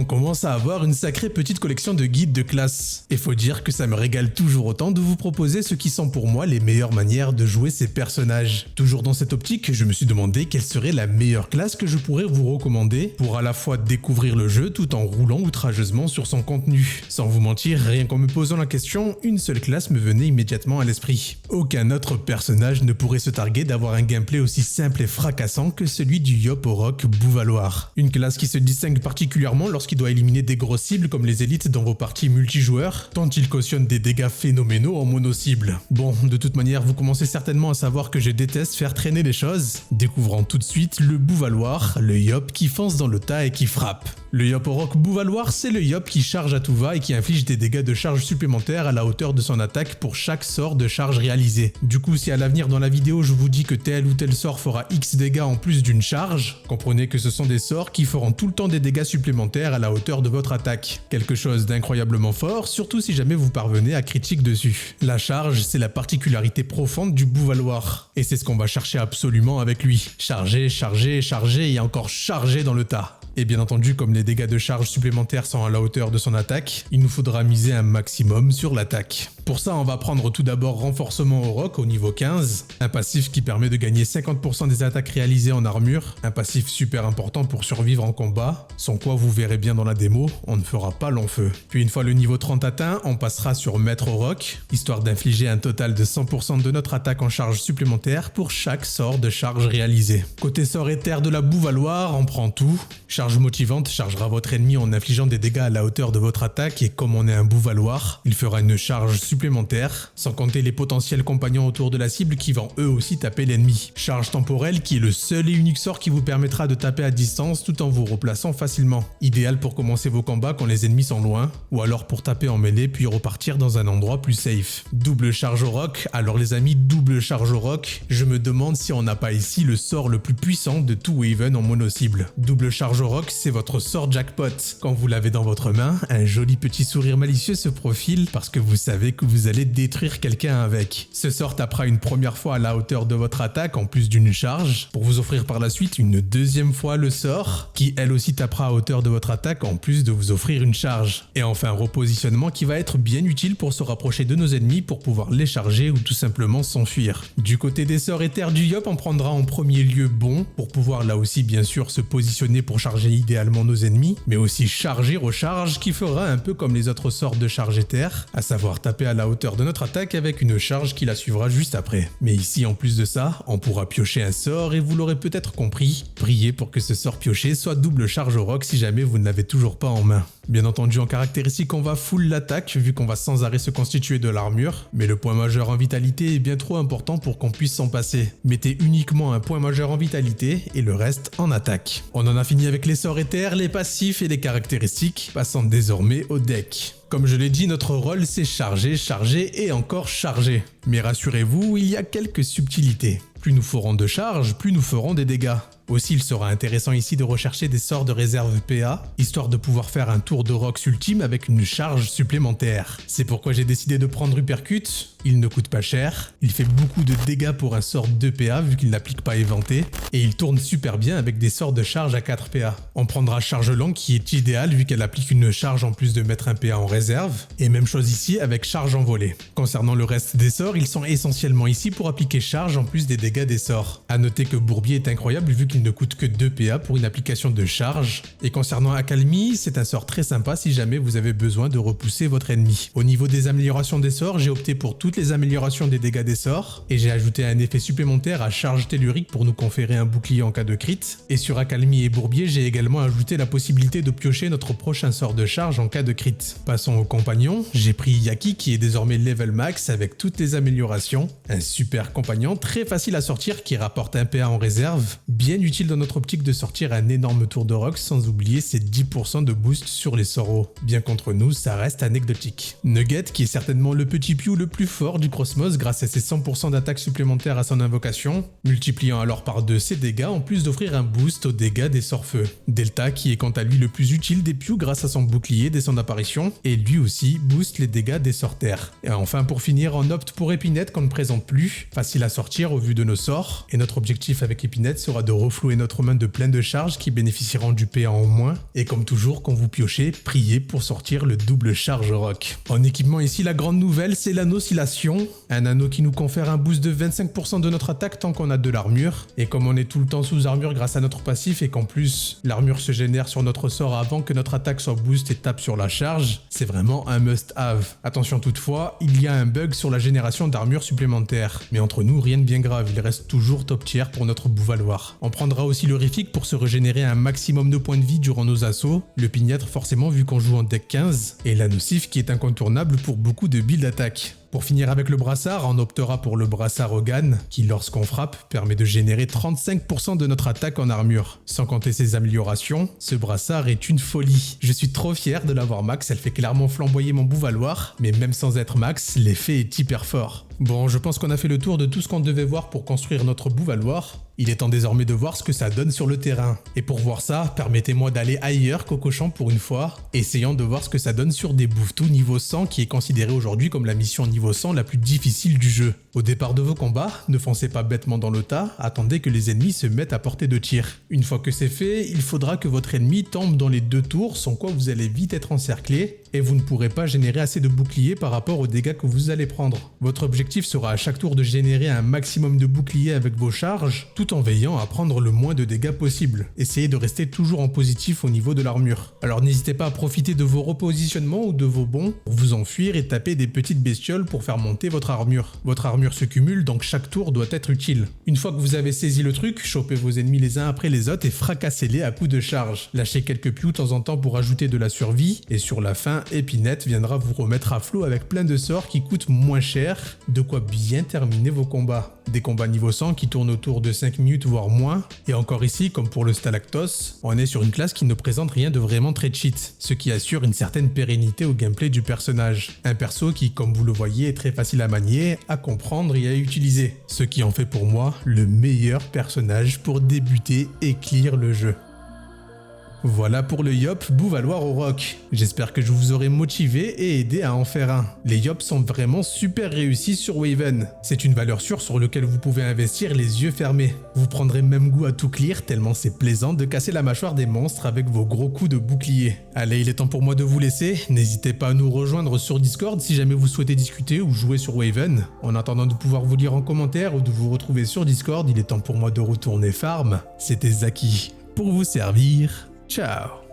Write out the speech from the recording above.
on commence à avoir une sacrée petite collection de guides de classe. Et faut dire que ça me régale toujours autant de vous proposer ce qui sont pour moi les meilleures manières de jouer ces personnages. Toujours dans cette optique, je me suis demandé quelle serait la meilleure classe que je pourrais vous recommander pour à la fois découvrir le jeu tout en roulant outrageusement sur son contenu. Sans vous mentir, rien qu'en me posant la question, une seule classe me venait immédiatement à l'esprit. Aucun autre personnage ne pourrait se targuer d'avoir un gameplay aussi simple et fracassant que celui du Yop Orok Bouvaloir. Une classe qui se distingue particulièrement lorsqu'il doit éliminer des grosses cibles comme les élites dans vos parties multijoueurs, tant il cautionne des dégâts phénoménaux en mono-cible. Bon, de toute manière, vous commencez certainement à savoir que je déteste faire traîner les choses, découvrant tout de suite le Bouvaloir, le Yop qui fonce dans le tas et qui frappe. Le Yop Orok Bouvaloir, c'est le Yop qui charge à tout va et qui inflige des dégâts de charge supplémentaires à la hauteur de son attaque pour chaque sort de charge réalisé. Du coup, si à l'avenir dans la vidéo je vous dis que tel ou tel sort fera X dégâts en plus d'une charge, comprenez que ce sont des sorts qui feront tout le temps des dégâts supplémentaires à la hauteur de votre attaque. Quelque chose d'incroyablement fort, surtout si jamais vous parvenez à critique dessus. La charge, c'est la particularité profonde du Bouvaloir. Et c'est ce qu'on va chercher absolument avec lui. Charger, charger, charger et encore charger dans le tas. Et bien entendu, comme les dégâts de charge supplémentaires sont à la hauteur de son attaque, il nous faudra miser un maximum sur l'attaque. Pour ça, on va prendre tout d'abord renforcement au roc au niveau 15, un passif qui permet de gagner 50% des attaques réalisées en armure, un passif super important pour survivre en combat, sans quoi vous verrez bien dans la démo, on ne fera pas long feu. Puis une fois le niveau 30 atteint, on passera sur maître au roc, histoire d'infliger un total de 100% de notre attaque en charge supplémentaire pour chaque sort de charge réalisé. Côté sort éther de la Bouvaloir, on prend tout. Charge motivante chargera votre ennemi en infligeant des dégâts à la hauteur de votre attaque et comme on est un Bouvaloir, il fera une charge supplémentaire, sans compter les potentiels compagnons autour de la cible qui vont eux aussi taper l'ennemi. Charge temporelle qui est le seul et unique sort qui vous permettra de taper à distance tout en vous replaçant facilement. Idéal pour commencer vos combats quand les ennemis sont loin, ou alors pour taper en mêlée puis repartir dans un endroit plus safe. Double charge au roc, alors les amis, double charge au roc, je me demande si on n'a pas ici le sort le plus puissant de tout Waven en mono-cible. Double charge au roc, c'est votre sort jackpot. Quand vous l'avez dans votre main, un joli petit sourire malicieux se profile parce que vous savez que vous allez détruire quelqu'un avec. Ce sort tapera une première fois à la hauteur de votre attaque en plus d'une charge, pour vous offrir par la suite une deuxième fois le sort, qui elle aussi tapera à hauteur de votre attaque en plus de vous offrir une charge. Et enfin un repositionnement qui va être bien utile pour se rapprocher de nos ennemis pour pouvoir les charger ou tout simplement s'enfuir. Du côté des sorts éthers du Yop, on prendra en premier lieu bon, pour pouvoir là aussi bien sûr se positionner pour charger idéalement nos ennemis, mais aussi charger recharge qui fera un peu comme les autres sorts de charge éther, à savoir taper à la hauteur de notre attaque avec une charge qui la suivra juste après. Mais ici en plus de ça, on pourra piocher un sort et vous l'aurez peut-être compris, priez pour que ce sort pioché soit double charge au roc si jamais vous ne l'avez toujours pas en main. Bien entendu en caractéristique on va full l'attaque vu qu'on va sans arrêt se constituer de l'armure, mais le point majeur en vitalité est bien trop important pour qu'on puisse s'en passer. Mettez uniquement un point majeur en vitalité et le reste en attaque. On en a fini avec les sorts éthers, les passifs et les caractéristiques, passant désormais au deck. Comme je l'ai dit, notre rôle c'est charger, charger et encore charger. Mais rassurez-vous, il y a quelques subtilités. Plus nous ferons de charges, plus nous ferons des dégâts. Aussi, il sera intéressant ici de rechercher des sorts de réserve PA, histoire de pouvoir faire un tour de Rox ultime avec une charge supplémentaire. C'est pourquoi j'ai décidé de prendre Uppercut. Il ne coûte pas cher, il fait beaucoup de dégâts pour un sort de PA vu qu'il n'applique pas éventé, et il tourne super bien avec des sorts de charge à 4 PA. On prendra charge longue qui est idéale vu qu'elle applique une charge en plus de mettre un PA en réserve, et même chose ici avec charge en volée. Concernant le reste des sorts, ils sont essentiellement ici pour appliquer charge en plus des dégâts des sorts. A noter que Bourbier est incroyable vu qu'il ne coûte que 2 PA pour une application de charge, et concernant Accalmie, c'est un sort très sympa si jamais vous avez besoin de repousser votre ennemi. Au niveau des améliorations des sorts, j'ai opté pour toutes les améliorations des dégâts des sorts, et j'ai ajouté un effet supplémentaire à charge tellurique pour nous conférer un bouclier en cas de crit, et sur Accalmie et Bourbier, j'ai également ajouté la possibilité de piocher notre prochain sort de charge en cas de crit. Passons au compagnon, j'ai pris Yaki qui est désormais level max avec toutes les améliorations, un super compagnon très facile à sortir qui rapporte un PA en réserve, bien utile dans notre optique de sortir un énorme tour de Rox sans oublier ses 10% de boost sur les sorts hauts. Bien contre nous, ça reste anecdotique. Nugget qui est certainement le petit piou le plus fort du Crossmos grâce à ses 100% d'attaque supplémentaire à son invocation, multipliant alors par 2 ses dégâts en plus d'offrir un boost aux dégâts des sorts feu. Delta qui est quant à lui le plus utile des pious grâce à son bouclier dès son apparition, et lui aussi booste les dégâts des sorts terre. Et enfin pour finir, on opte pour Épinette qu'on ne présente plus, facile à sortir au vu de nos sorts, et notre objectif avec Épinette sera de reflouer notre main de plein de charges qui bénéficieront du PA en moins. Et comme toujours, quand vous piochez, priez pour sortir le double charge rock. En équipement ici, la grande nouvelle, c'est l'anneau oscillation. Un anneau qui nous confère un boost de 25% de notre attaque tant qu'on a de l'armure. Et comme on est tout le temps sous armure grâce à notre passif et qu'en plus, l'armure se génère sur notre sort avant que notre attaque soit boost et tape sur la charge, c'est vraiment un must-have. Attention toutefois, il y a un bug sur la génération d'armure supplémentaire. Mais entre nous, rien de bien grave, il reste toujours top tier pour notre Bouvaloir. On prendra aussi l'horrifique pour se régénérer un maximum de points de vie durant nos assauts, le pignâtre forcément vu qu'on joue en deck 15, et la nocif qui est incontournable pour beaucoup de builds d'attaque. Pour finir avec le brassard, on optera pour le brassard Hogan, qui lorsqu'on frappe, permet de générer 35% de notre attaque en armure. Sans compter ses améliorations, ce brassard est une folie. Je suis trop fier de l'avoir max, elle fait clairement flamboyer mon Bouvaloir, mais même sans être max, l'effet est hyper fort. Bon, je pense qu'on a fait le tour de tout ce qu'on devait voir pour construire notre Bouvaloir. Il est temps désormais de voir ce que ça donne sur le terrain. Et pour voir ça, permettez-moi d'aller ailleurs qu'au cochon pour une fois, essayant de voir ce que ça donne sur des bouffetous niveau 100 qui est considéré aujourd'hui comme la mission niveau 100 la plus difficile du jeu. Au départ de vos combats, ne foncez pas bêtement dans le tas, attendez que les ennemis se mettent à portée de tir. Une fois que c'est fait, il faudra que votre ennemi tombe dans les 2 tours, sans quoi vous allez vite être encerclé, et vous ne pourrez pas générer assez de boucliers par rapport aux dégâts que vous allez prendre. Votre objectif sera à chaque tour de générer un maximum de boucliers avec vos charges, tout en veillant à prendre le moins de dégâts possible. Essayez de rester toujours en positif au niveau de l'armure. Alors n'hésitez pas à profiter de vos repositionnements ou de vos bons pour vous enfuir et taper des petites bestioles pour faire monter votre armure. Votre armure se cumule, donc chaque tour doit être utile. Une fois que vous avez saisi le truc, chopez vos ennemis les uns après les autres et fracassez-les à coups de charge. Lâchez quelques pious de temps en temps pour ajouter de la survie, et sur la fin, Epinette viendra vous remettre à flot avec plein de sorts qui coûtent moins cher, de quoi bien terminer vos combats. Des combats niveau 100 qui tournent autour de 5 minutes voire moins, et encore ici, comme pour le Stalactos, on est sur une classe qui ne présente rien de vraiment très cheat, ce qui assure une certaine pérennité au gameplay du personnage. Un perso qui, comme vous le voyez, est très facile à manier, à comprendre et à utiliser, ce qui en fait pour moi le meilleur personnage pour débuter et clear le jeu. Voilà pour le Yop Bouvaloir au rock. J'espère que je vous aurai motivé et aidé à en faire un. Les Yops sont vraiment super réussis sur Waven. C'est une valeur sûre sur laquelle vous pouvez investir les yeux fermés. Vous prendrez même goût à tout clear tellement c'est plaisant de casser la mâchoire des monstres avec vos gros coups de bouclier. Allez, il est temps pour moi de vous laisser. N'hésitez pas à nous rejoindre sur Discord si jamais vous souhaitez discuter ou jouer sur Waven. En attendant de pouvoir vous lire en commentaire ou de vous retrouver sur Discord, il est temps pour moi de retourner farm. C'était Zaki pour vous servir. Ciao.